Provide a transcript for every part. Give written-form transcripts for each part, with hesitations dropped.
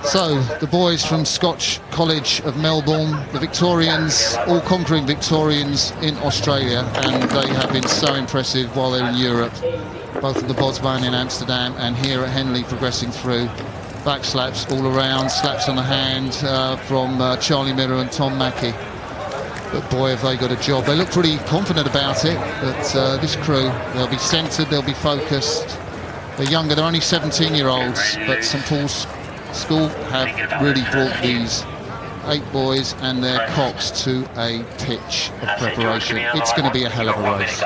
So, the boys from Scotch College of Melbourne, the Victorians, all conquering Victorians in Australia, and they have been so impressive while they're in Europe, both at the Bodsbane in Amsterdam and here at Henley, progressing through. Back slaps all around, slaps on the hand from Charlie Miller and Tom Mackey. But boy, have they got a job. They look pretty confident about it, but this crew, they'll be centred, they'll be focused. They're younger, they're only 17-year-olds, but St Paul's School have really brought these 8 boys and their cocks to a pitch of preparation. It's going to be a hell of a race.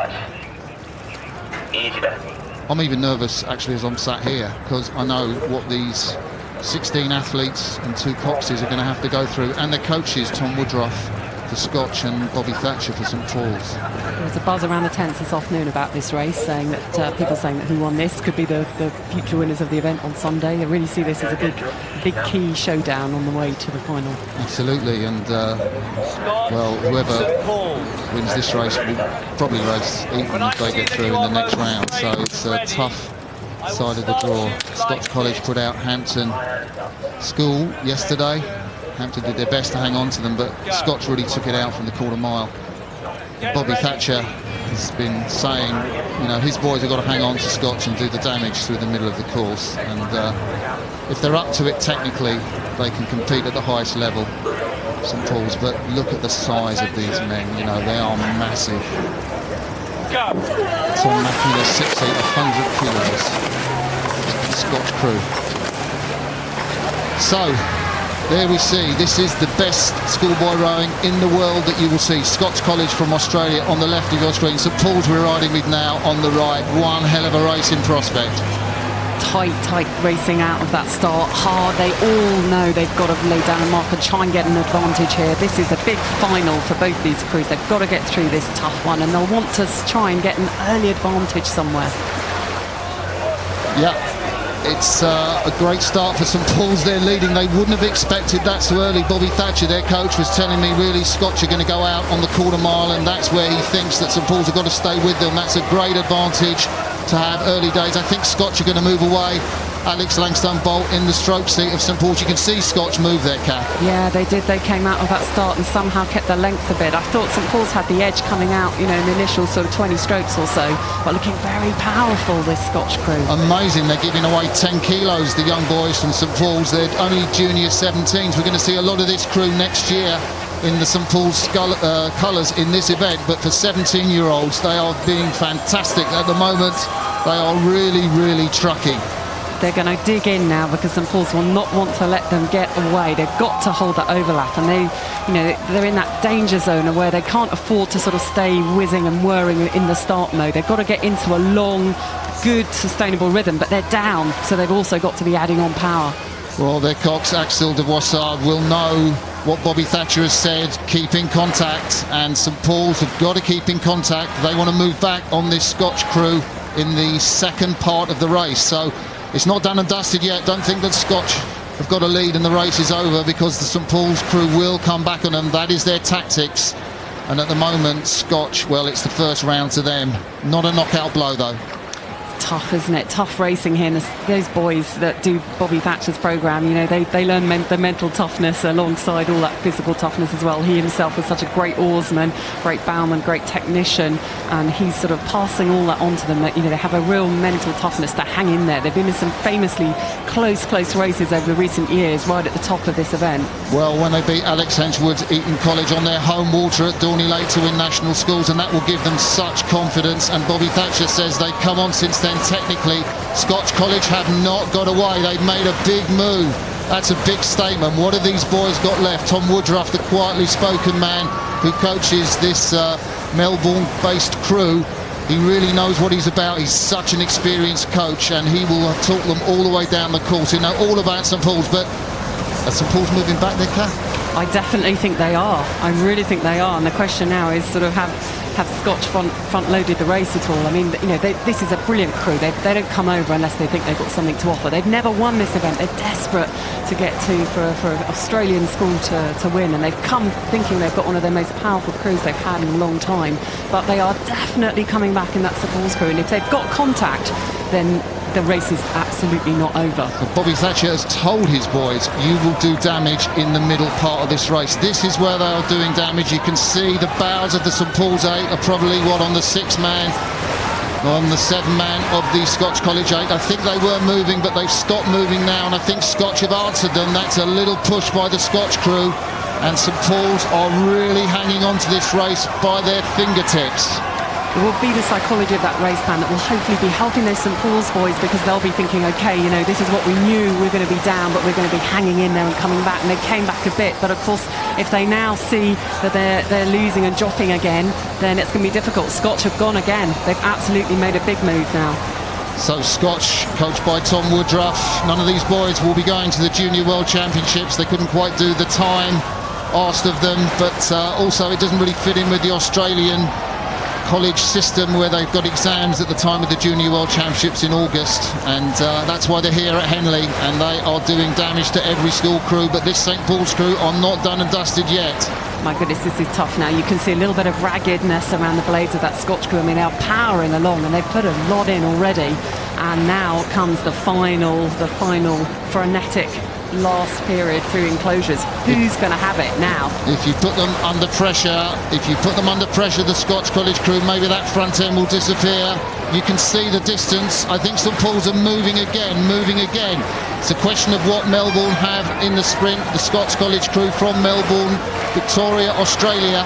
I'm even nervous, actually, as I'm sat here, because I know what these 16 athletes and 2 coxes are going to have to go through, and their coaches, Tom Woodruff for Scotch and Bobby Thatcher for St Paul's. There was a buzz around the tents this afternoon about this race, saying that people saying that who won this could be the future winners of the event on Sunday. They really see this as a big key showdown on the way to the final. Absolutely, and well, whoever wins this race will probably race even if they get through in the next round. So it's a tough side of the draw. Scotch College put out Hampton School yesterday. Hampton did their best to hang on to them, but Scotch really took it out from the quarter mile. Bobby Thatcher has been saying, you know, his boys have got to hang on to Scotch and do the damage through the middle of the course. And if they're up to it technically, they can compete at the highest level, St Paul's. But look at the size of these men, you know, they are massive. Tom Mackey is 6'8", 100 kilos. The Scotch crew. So, there we see, this is the best schoolboy rowing in the world that you will see. Scotch College from Australia on the left of your screen. St Paul's we're riding with now on the right. One hell of a race in prospect. Tight racing out of that start. Hard, they all know they've got to lay down a mark and try and get an advantage here. This is a big final for both these crews. They've got to get through this tough one, and they'll want to try and get an early advantage somewhere. Yeah. It's a great start for St Paul's. They're leading. They wouldn't have expected that so early. Bobby Thatcher, their coach, was telling me really Scotch are going to go out on the quarter mile, and that's where he thinks that St Paul's have got to stay with them. That's a great advantage to have early days. I think Scotch are going to move away. Alex Langstone-Bolt in the stroke seat of St Paul's. You can see Scotch move their cap. Yeah, they did. They came out of that start and somehow kept their length a bit. I thought St Paul's had the edge coming out, you know, in the initial sort of 20 strokes or so, but looking very powerful, this Scotch crew. Amazing. They're giving away 10 kilos, the young boys from St Paul's. They're only junior 17s. We're going to see a lot of this crew next year in the St Paul's colours in this event, but for 17-year-olds, they are being fantastic at the moment. They are really trucking. They're going to dig in now because St Paul's will not want to let them get away. They've got to hold that overlap, and they're in that danger zone where they can't afford to sort of stay whizzing and whirring in the start mode. They've got to get into a long, good, sustainable rhythm, but they're down, so they've also got to be adding on power. Well, their cox, Axel de Voissard, will know what Bobby Thatcher has said, keep in contact, and St Paul's have got to keep in contact. They want to move back on this Scotch crew in the second part of the race, so it's not done and dusted yet. Don't think that Scotch have got a lead and the race is over, because the St Paul's crew will come back on them. That is their tactics. And at the moment, Scotch, well, it's the first round to them. Not a knockout blow, though. Tough, isn't it? Tough racing here. And those boys that do Bobby Thatcher's programme, you know, they learn the mental toughness alongside all that physical toughness as well. He himself was such a great oarsman, great bowman, great technician, and he's sort of passing all that on to them. That, you know, they have a real mental toughness to hang in there. They've been in some famously close races over the recent years, right at the top of this event. Well, when they beat Alex Henchwood's Eton College on their home water at Dorney Lake to win national schools, and that will give them such confidence. And Bobby Thatcher says they've come on since then. Technically, Scotch College have not got away. They've made a big move. That's a big statement. What have these boys got left? Tom Woodruff, the quietly spoken man who coaches this Melbourne-based crew, he really knows what he's about. He's such an experienced coach, and he will have taught them all the way down the course. He knows all about St Paul's, but are St Paul's moving back their cap? I definitely think they are. I really think they are. And the question now is sort of have Scotch front-loaded the race at all? I mean, you know, this is a brilliant crew. They don't come over unless they think they've got something to offer. They've never won this event. They're desperate to get to for an Australian school to win, and they've come thinking they've got one of their most powerful crews they've had in a long time. But they are definitely coming back in that St Paul's crew, and if they've got contact, then the race is absolutely not over. But Bobby Thatcher has told his boys, you will do damage in the middle part of this race. This is where they are doing damage. You can see the bows of the St Paul's 8 are probably, on the 6th man, on the 7th man of the Scotch College 8. I think they were moving, but they've stopped moving now, and I think Scotch have answered them. That's a little push by the Scotch crew, and St Paul's are really hanging on to this race by their fingertips. It will be the psychology of that race plan that will hopefully be helping those St Paul's boys, because they'll be thinking, okay, you know, this is what we knew, we're going to be down, but we're going to be hanging in there and coming back. And they came back a bit, but of course, if they now see that they're losing and dropping again, then it's going to be difficult. Scotch have gone again. They've absolutely made a big move now. So Scotch, coached by Tom Woodruff, none of these boys will be going to the Junior World Championships. They couldn't quite do the time asked of them, but also it doesn't really fit in with the Australian college system, where they've got exams at the time of the Junior World Championships in August, and that's why they're here at Henley, and they are doing damage to every school crew. But this St Paul's crew are not done and dusted yet. My goodness, this is tough now. You can see a little bit of raggedness around the blades of that Scotch crew. I mean, they are powering along, and they've put a lot in already, and now comes the final frenetic last period through enclosures. Who's going to have it now? If you put them under pressure, the Scotch College crew, maybe that front end will disappear. You can see the distance. I think St Paul's are moving again. It's a question of what Melbourne have in the sprint. The Scotch College crew from Melbourne, Victoria, Australia.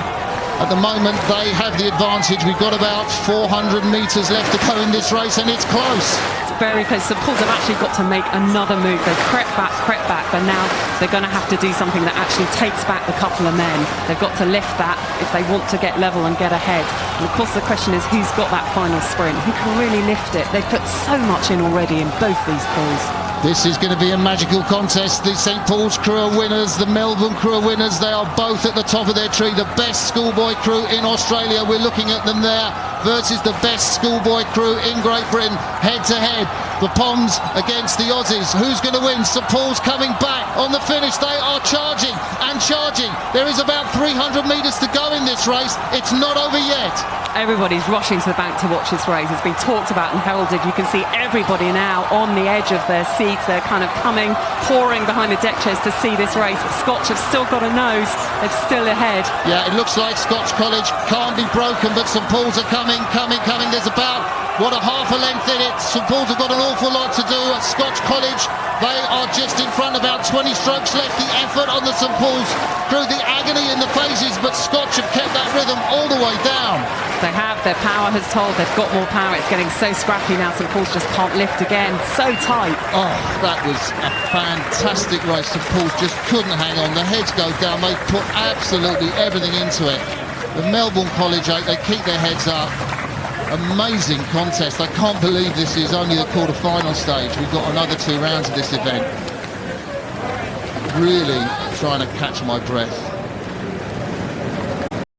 At the moment, they have the advantage. We've got about 400 metres left to go in this race, and it's close. It's very close. St Paul's have actually got to make another move. They've crept back, but now they're going to have to do something that actually takes back the couple of men. They've got to lift that if they want to get level and get ahead. And of course, the question is, who's got that final sprint? Who can really lift it? They've put so much in already in both these crews. This is going to be a magical contest. The St Paul's crew are winners, the Melbourne crew are winners. They are both at the top of their tree. The best schoolboy crew in Australia, we're looking at them there, versus the best schoolboy crew in Great Britain, head to head. The Poms against the Aussies. Who's going to win? St Paul's coming back on the finish. They are charging and charging. There is about 300 metres to go in this race. It's not over yet. Everybody's rushing to the bank to watch this race. It's been talked about and heralded. You can see everybody now on the edge of their seats. They're kind of pouring behind the deck chairs to see this race. Scotch have still got a nose. They're still ahead. Yeah, it looks like Scotch College can't be broken, but St Paul's are coming. There's about, a half a length in it. St Paul's have got an awful lot to do. At Scotch College, they are just in front, about 20 strokes left. The effort on the St Paul's crew, the agony in the faces, but Scotch have kept that rhythm all the way down. They have. Their power has told. They've got more power. It's getting so scrappy now. St Paul's just can't lift again. So tight. Oh, that was a fantastic race. St Paul's just couldn't hang on. The heads go down. They put absolutely everything into it. The Melbourne College 8, they keep their heads up. Amazing contest. I can't believe this is only the quarter-final stage. We've got another 2 rounds of this event. Really trying to catch my breath.